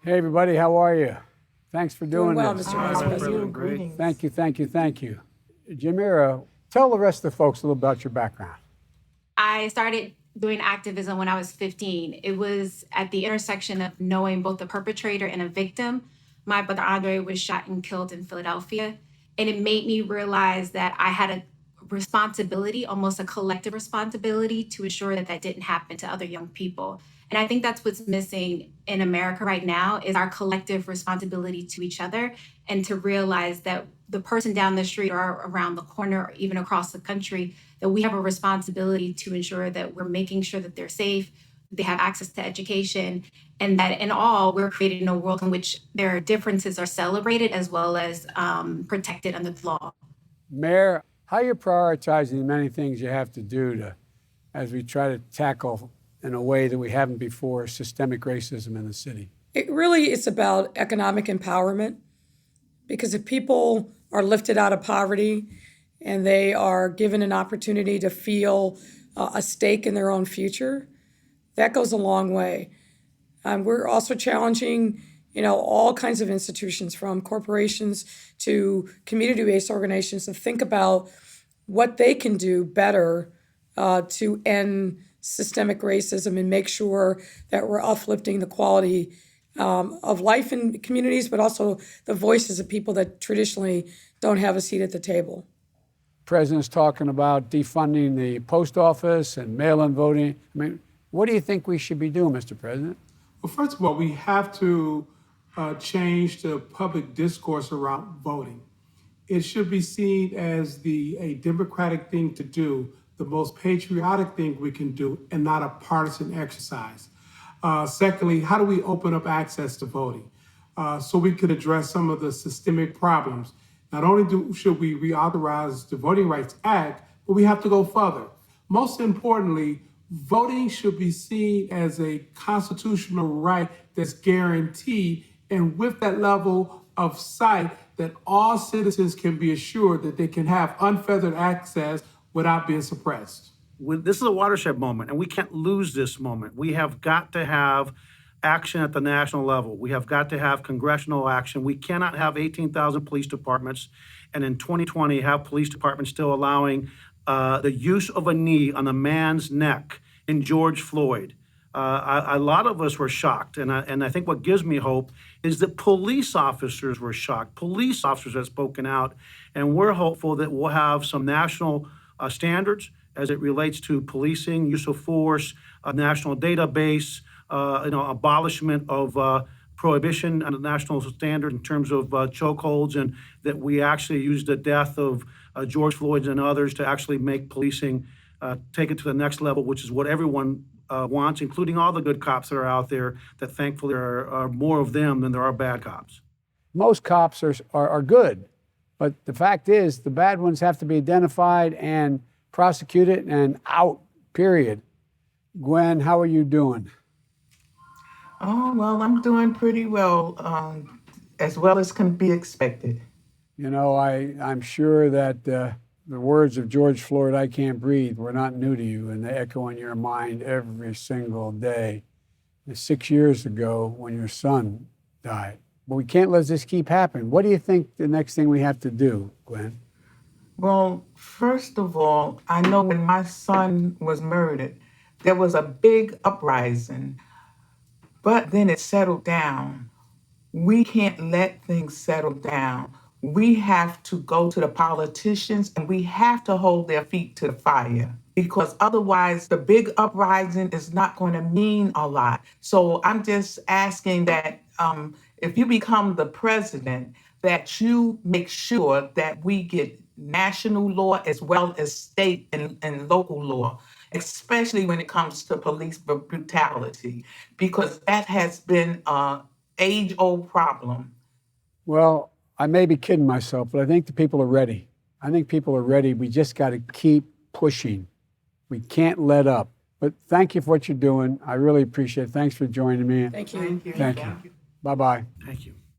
Hey, everybody, how are you? Thanks for doing well, this. Mr. Vice President. Great. Thank you, thank you, thank you. JAMIRA, tell the rest of the folks a little about your background. I started doing activism when I was 15. It was at the intersection of knowing both the perpetrator and a victim. My brother Andre was shot and killed in Philadelphia. And it made me realize that I had a responsibility, almost a collective responsibility, to ensure that that didn't happen to other young people. And I think that's what's missing in America right now is our collective responsibility to each other and to realize that the person down the street or around the corner or even across the country, that we have a responsibility to ensure that we're making sure that they're safe, they have access to education, and that in all, we're creating a world in which their differences are celebrated as well as protected under the law. Mayor, how are you prioritizing the many things you have to do as we try to tackle in a way that we haven't before systemic racism in the city? It really is about economic empowerment, because if people are lifted out of poverty and they are given an opportunity to feel a stake in their own future, that goes a long way. We're also challenging, all kinds of institutions, from corporations to community-based organizations, to think about what they can do better to end systemic racism and make sure that we're uplifting the quality of life in communities, but also the voices of people that traditionally don't have a seat at the table. President's talking about defunding the post office and mail-in voting. I mean, what do you think we should be doing, Mr. President? Well, first of all, we have to change the public discourse around voting. It should be seen as a democratic thing to do, the most patriotic thing we can do, and not a partisan exercise. Secondly, how do we open up access to voting so we could address some of the systemic problems? Not only should we reauthorize the Voting Rights Act, but we have to go further. Most importantly, voting should be seen as a constitutional right that's guaranteed, and with that level of sight that all citizens can be assured that they can have unfettered access without being suppressed. This is a watershed moment, and we can't lose this moment. We have got to have action at the national level. We have got to have congressional action. We cannot have 18,000 police departments, and in 2020 have police departments still allowing the use of a knee on a man's neck in George Floyd. A lot of us were shocked, and I think what gives me hope is that police officers were shocked. Police officers have spoken out, and we're hopeful that we'll have some national standards as it relates to policing, use of force, a national database, abolishment of prohibition on a national standard in terms of chokeholds, and that we actually use the death of George Floyd and others to actually make policing take it to the next level, which is what everyone wants, including all the good cops that are out there, that thankfully are more of them than there are bad cops. Most cops are good, but the fact is the bad ones have to be identified and prosecuted and out, period. Gwen, how are you doing? Oh, well, I'm doing pretty well as can be expected. I'm sure that the words of George Floyd, "I can't breathe," were not new to you, and they echo in your mind every single day. 6 years ago when your son died. But we can't let this keep happening. What do you think the next thing we have to do, Gwen? Well, first of all, I know when my son was murdered, there was a big uprising, but then it settled down. We can't let things settle down. We have to go to the politicians and we have to hold their feet to the fire, because otherwise the big uprising is not going to mean a lot. So I'm just asking that if you become the president, that you make sure that we get national law as well as state and local law, especially when it comes to police brutality, because that has been an age-old problem. Well, I may be kidding myself, but I think the people are ready. I think people are ready. We just got to keep pushing. We can't let up. But thank you for what you're doing. I really appreciate it. Thanks for joining me. Thank you. Thank you. Thank you. Bye-bye. Thank you.